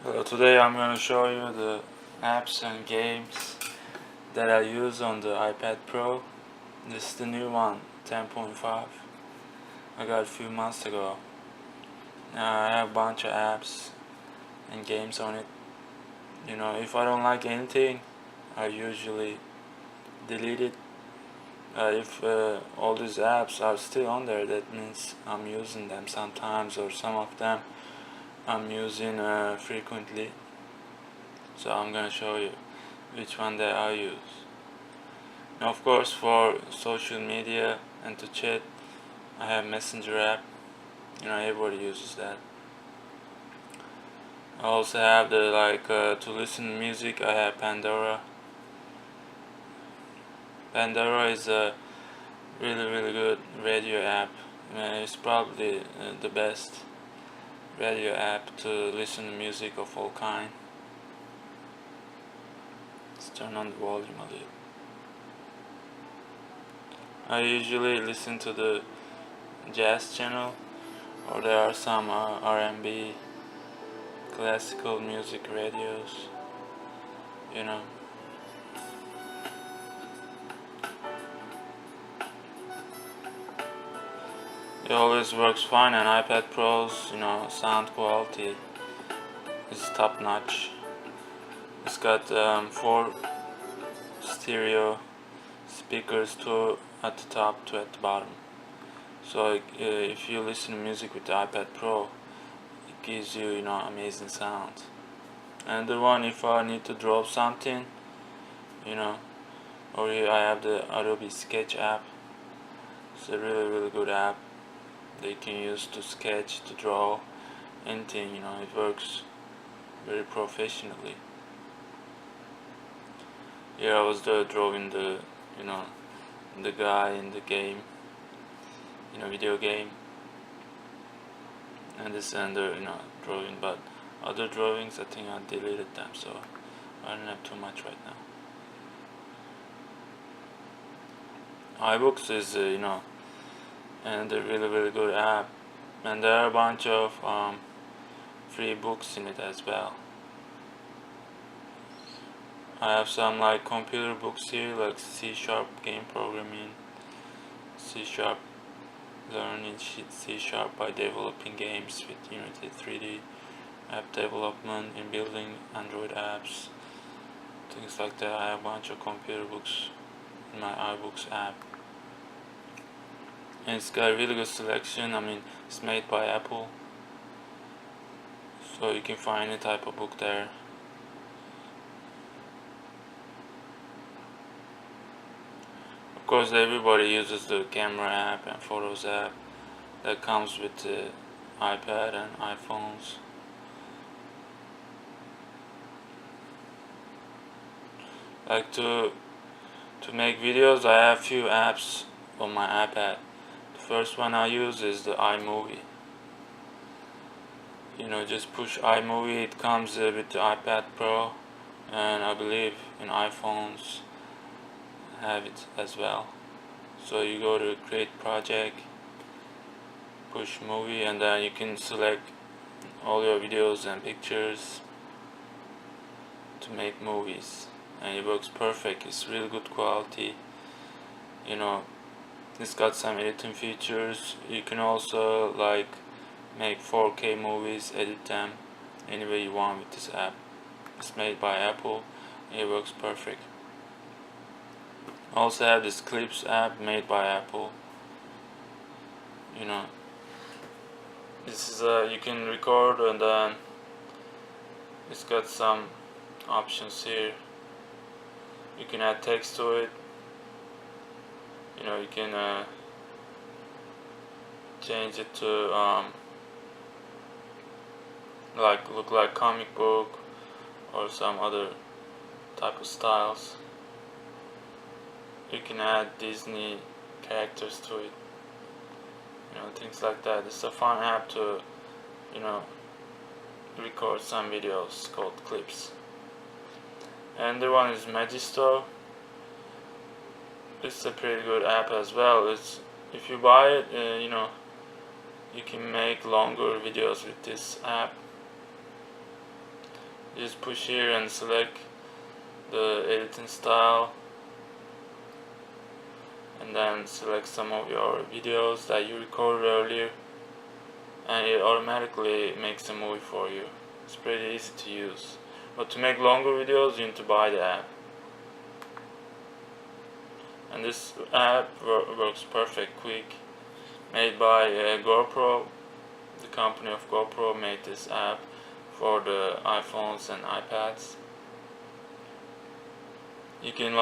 Today I'm going to show you the apps and games that I use on the iPad Pro. This is the new one, 10.5. I got a few months ago. Now I have a bunch of apps and games on it. If I don't like anything, I usually delete it. If all these apps are still on there, that means I'm using them sometimes, or some of them I'm using frequently. So I'm gonna show you which one that I use. Now, of course, for social media and to chat, I have Messenger app. Everybody uses that. I also have to listen to music. I have Pandora. Pandora is a really good radio app. It's probably the best radio app to listen to music of all kind. Let's turn on the volume a little. I usually listen to the jazz channel, or there are some R&B, classical music radios. It always works fine on iPad Pros. Sound quality is top notch. It's got 4 stereo speakers, 2 at the top, 2 at the bottom. So if you listen to music with the iPad Pro, it gives you amazing sound. And the one, if I need to draw something, or here I have the Adobe Sketch app. It's a really good app that you can use to sketch, to draw anything. It works very professionally. Here I was drawing the guy in the game, video game, and this under drawing, but other drawings I think I deleted them, so I don't have too much right now. iBooks is and a really good app, and there are a bunch of free books in it as well. I have some computer books here, like C# game programming, C# learning C# by developing games with Unity 3D, app development in building Android apps, things like that. I have a bunch of computer books in my iBooks app, and it's got a really good selection. It's made by Apple, so you can find any type of book there. Of course, everybody uses the camera app and photos app that comes with the iPad and iPhones. To make videos, I have few apps on my iPad. The first one I use is the iMovie. Just push iMovie. It comes with the iPad Pro, and I believe in iPhones have it as well. So you go to create project, push movie, and then you can select all your videos and pictures to make movies, and it works perfect. It's really good quality. It's got some editing features. You can also make 4K movies, edit them any way you want with this app. It's made by Apple. It works perfect. I also have this Clips app made by Apple. This is you can record, and then it's got some options here. You can add text to it. You can change it to look like comic book or some other type of styles. You can add Disney characters to it, things like that. It's a fun app to record some videos called Clips. And the one is Magisto. It's a pretty good app as well. If you buy it, you can make longer videos with this app. You just push here and select the editing style, and then select some of your videos that you recorded earlier, and it automatically makes a movie for you. It's pretty easy to use, but to make longer videos you need to buy the app. And this app works perfect, quick. Made by GoPro. The company of GoPro made this app for the iPhones and iPads. You can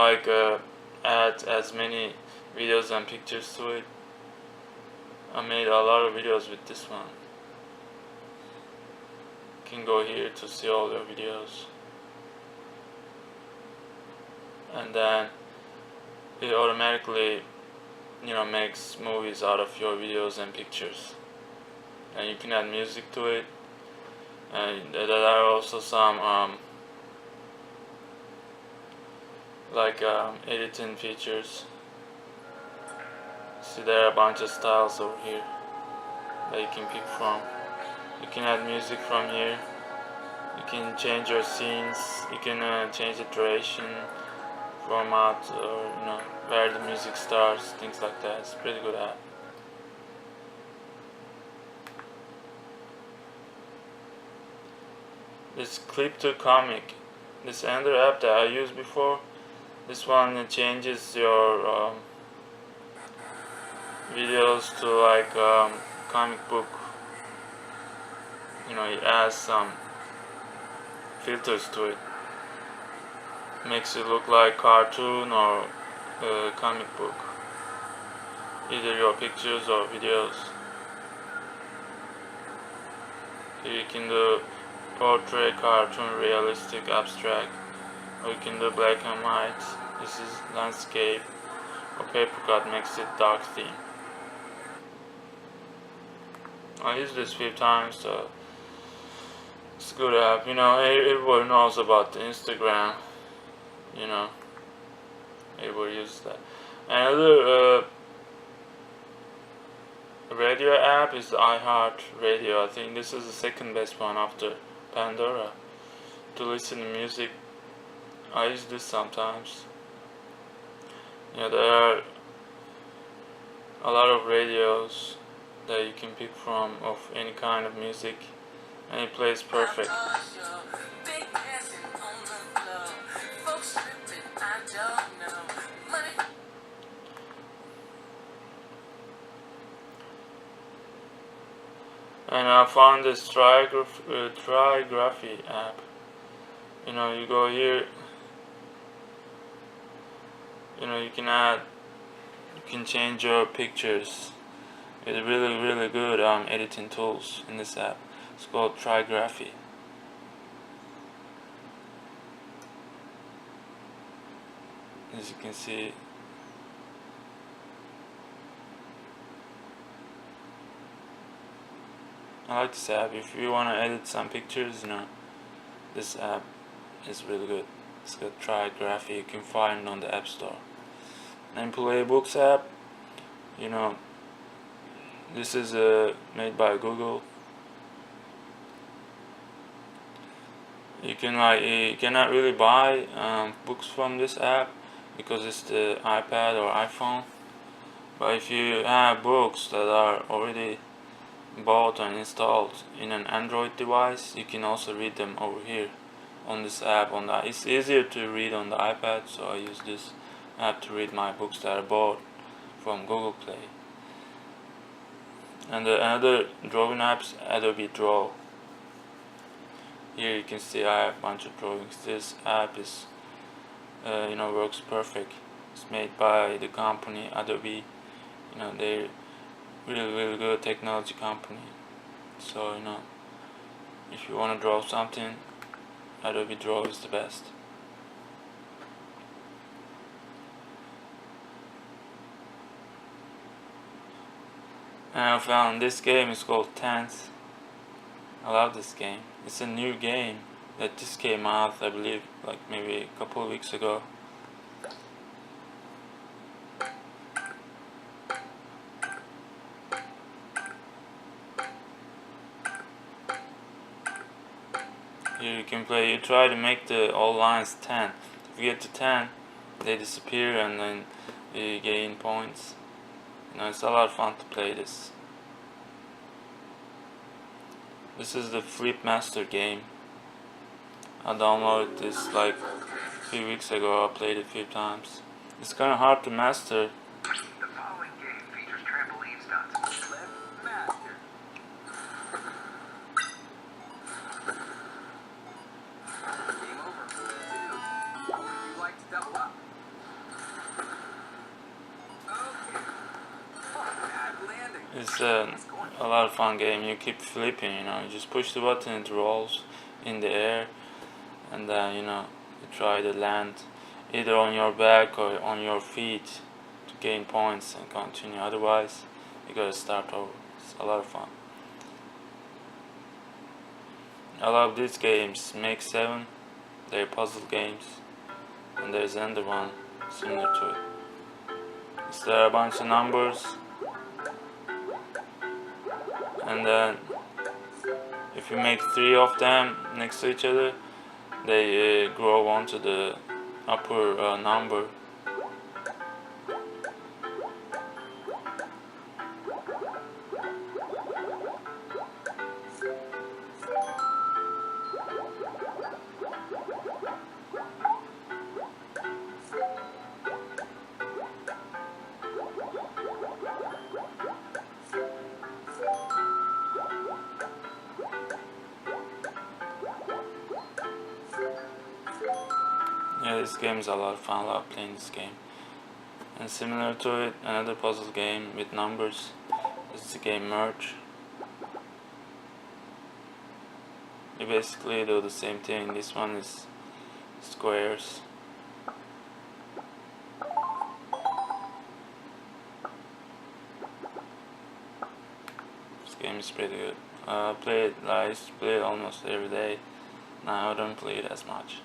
add as many videos and pictures to it. I made a lot of videos with this one. You can go here to see all your videos, and then it automatically makes movies out of your videos and pictures. And you can add music to it, and there are also some editing features. See, there are a bunch of styles over here that you can pick from. You can add music from here. You can change your scenes. You can change the duration, format, or where the music starts, things like that. It's a pretty good app. This ClipToComic, this another app that I used before. This one changes your videos to comic book. It adds some filters to it. Makes it look like cartoon or comic book, either your pictures or videos. You can do portrait, cartoon, realistic, abstract, or you can do black and white. This is landscape, or paper cut makes it dark theme. I used this a few times, so it's a good app. Everybody knows about the Instagram. Everybody uses that. Another radio app is the iHeartRadio. I think this is the second best one after Pandora to listen to music. I use this sometimes. There are a lot of radios that you can pick from of any kind of music, and it plays perfect. And I found this trigraphy app. You go here. You can change your pictures. It's really good editing tools in this app. It's called trigraphy. As you can see, I like this app. If you want to edit some pictures, this app is really good. It's got trigraphy. You can find it on the App Store. And Play Books app, this is made by Google. You cannot really buy books from this app because it's the iPad or iPhone. But if you have books that are already bought and installed in an Android device, you can also read them over here on this app. It's easier to read on the iPad, so I use this app to read my books that are bought from Google Play. And another drawing apps, Adobe Draw. Here you can see I have a bunch of drawings. This app is works perfect. It's made by the company Adobe. They're really good technology company. So if you want to draw something, Adobe Draw is the best. And I found this game is called Tenth. I love this game. It's a new game that just came out, I believe, maybe a couple of weeks ago. Here you can play. You try to make all lines 10. If you get to 10, they disappear and then you gain points. It's a lot of fun to play this. This is the Flip Master game. I downloaded this like a few weeks ago. I played it a few times. It's kind of hard to master. The following game features trampoline stunts. Flip Master. Game over. 2. Would you like to double up? Okay. Bad landing. It's a lot of fun game. You keep flipping, you just push the button, it rolls in the air, and then you try to land either on your back or on your feet to gain points and continue. Otherwise, you gotta start over. It's a lot of fun. I love these games. Make 7, they're puzzle games, and there's another one similar to it. There are a bunch of numbers, and then if you make 3 of them next to each other, they grow onto the upper number. Yeah, this game is a lot of fun. I love playing this game. And similar to it, another puzzle game with numbers is the game Merge. You basically do the same thing. This one is squares. This game is pretty good. I used to play it almost every day. Now I don't play it as much.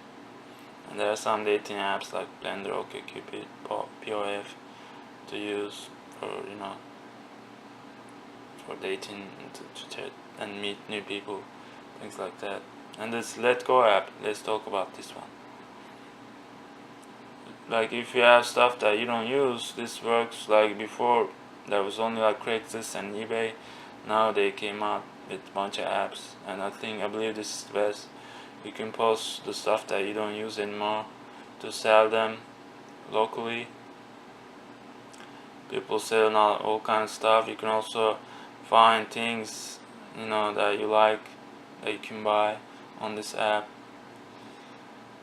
And there are some dating apps like Blender, OkCupid, POF to use for for dating and to chat and meet new people, things like that. And this LetGo app, let's talk about this one. Like if you have stuff that you don't use, this works. Like before there was only like Craigslist and eBay. Now they came out with a bunch of apps, and I believe this is the best. You can post the stuff that you don't use anymore to sell them locally. People sell all kinds of stuff. You can also find things that you like that you can buy on this app.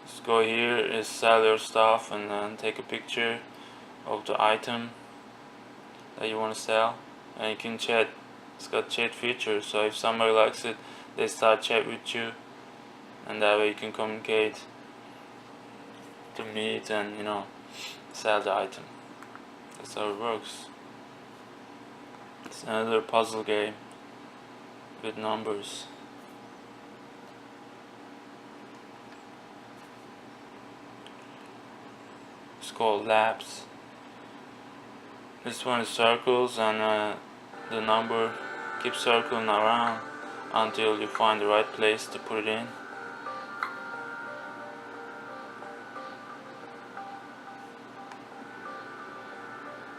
Just go here, sell your stuff, and then take a picture of the item that you want to sell, and you can chat. It's got chat features, so if somebody likes it, they start chat with you, and that way you can communicate to meet and sell the item. That's how it works. It's another puzzle game with numbers. It's called Lapse. This one is circles, and the number keeps circling around until you find the right place to put it in.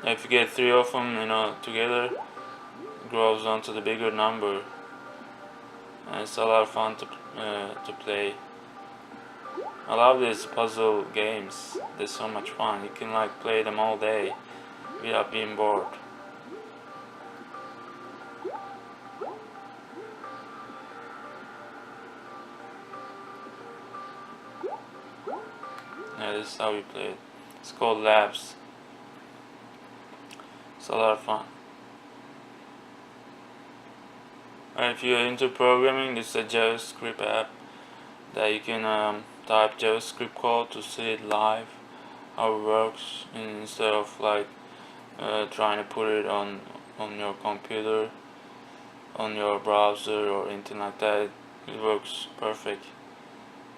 If you get 3 of them, together, it grows onto the bigger number, and it's a lot of fun to play. I love these puzzle games. They're so much fun. You can play them all day without being bored. Yeah, this is how we play it. It's called Labs. It's a lot of fun. And if you're into programming, this is a JavaScript app that you can type JavaScript code to see it live, how it works, instead of trying to put it on your computer, on your browser or anything like that. It works perfect.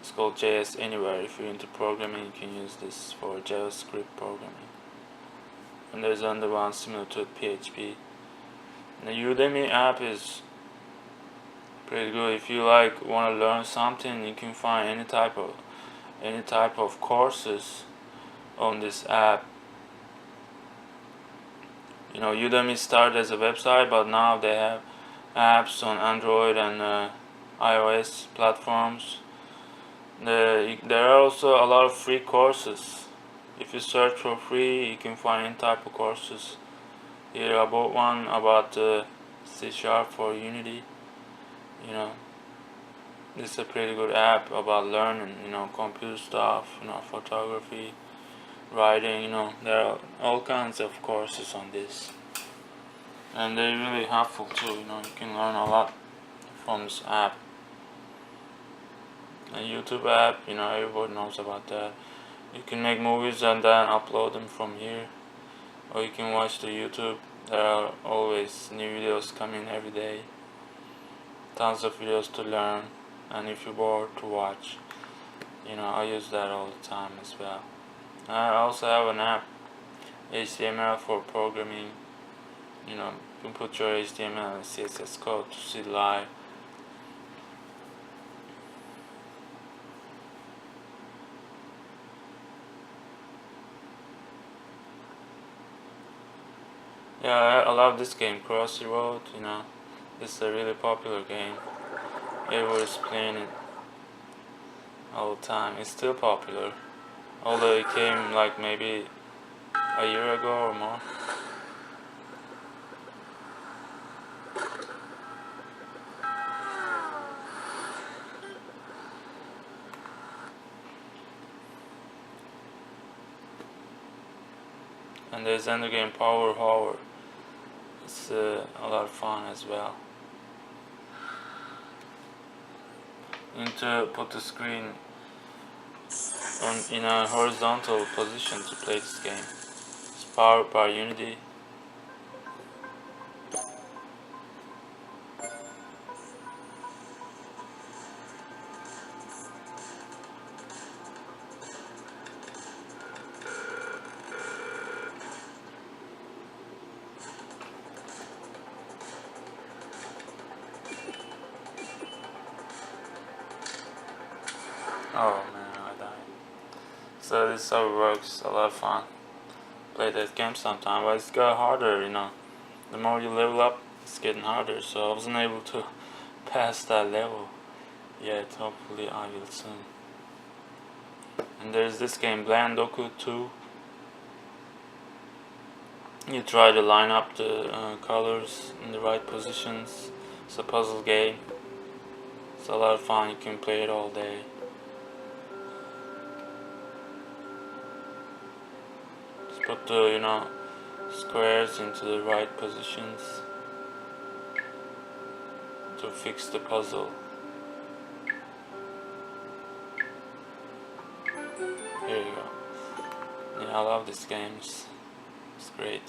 It's called JS Anywhere. If you're into programming, you can use this for JavaScript programming. And there's another one similar to PHP. The Udemy app is pretty good. If you like want to learn something, you can find any type of courses on this app. You know, Udemy started as a website, but now they have apps on Android and iOS platforms. There are also a lot of free courses. If you search for free, you can find any type of courses. Here I bought one about C# for Unity. You know, this is a pretty good app about learning, you know, computer stuff, you know, photography, writing, you know, there are all kinds of courses on this. And they're really helpful too, you know, you can learn a lot from this app. A YouTube app, you know, everybody knows about that. You can make movies and then upload them from here, or you can watch the YouTube. There are always new videos coming every day, tons of videos to learn, and if you're bored, to watch. You know, I use that all the time as well. I also have an app, HTML for programming. You know, you can put your HTML and CSS code to see live. Yeah, I love this game, Crossy Road. You know, this is a really popular game. Everybody's playing it all the time. It's still popular, although it came like maybe a year ago or more. And there's another game, Power Hour. It's a lot of fun as well. You need to put the screen in a horizontal position to play this game. It's powered by Unity. Oh man, I died. So this is how it works. A lot of fun. Play that game sometime, but it's got harder, you know. The more you level up, it's getting harder. So I wasn't able to pass that level yet. Hopefully I will soon. And there's this game, Blandoku 2. You try to line up the colors in the right positions. It's a puzzle game. It's a lot of fun. You can play it all day. Just put the, you know, squares into the right positions to fix the puzzle. Here you go. Yeah, I love these games. It's great.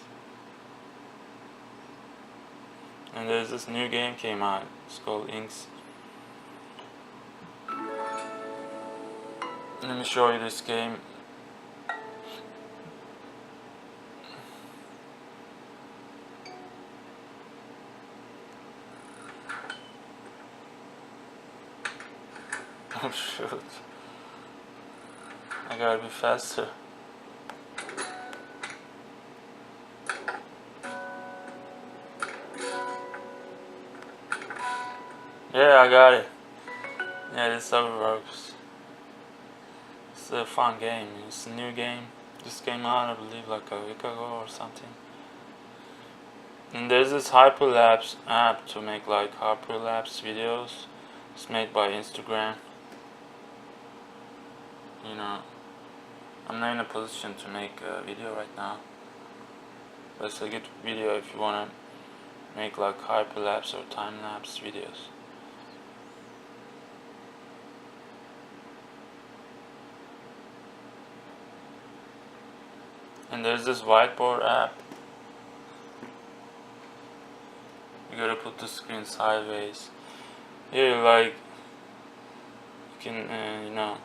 And there's this new game came out. It's called Inks. Let me show you this game. Oh shoot. I gotta be faster. Yeah, I got it. Yeah, this is how it works. It's a fun game. It's a new game. Just came out, I believe, like a week ago or something. And there's this hyperlapse app to make like hyperlapse videos. It's made by Instagram. You know, I'm not in a position to make a video right now, but it's a good video if you wanna make like hyperlapse or time-lapse videos. And there's this whiteboard app. You gotta put the screen sideways. Here, like, you can, you know,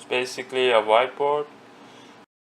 basically a whiteboard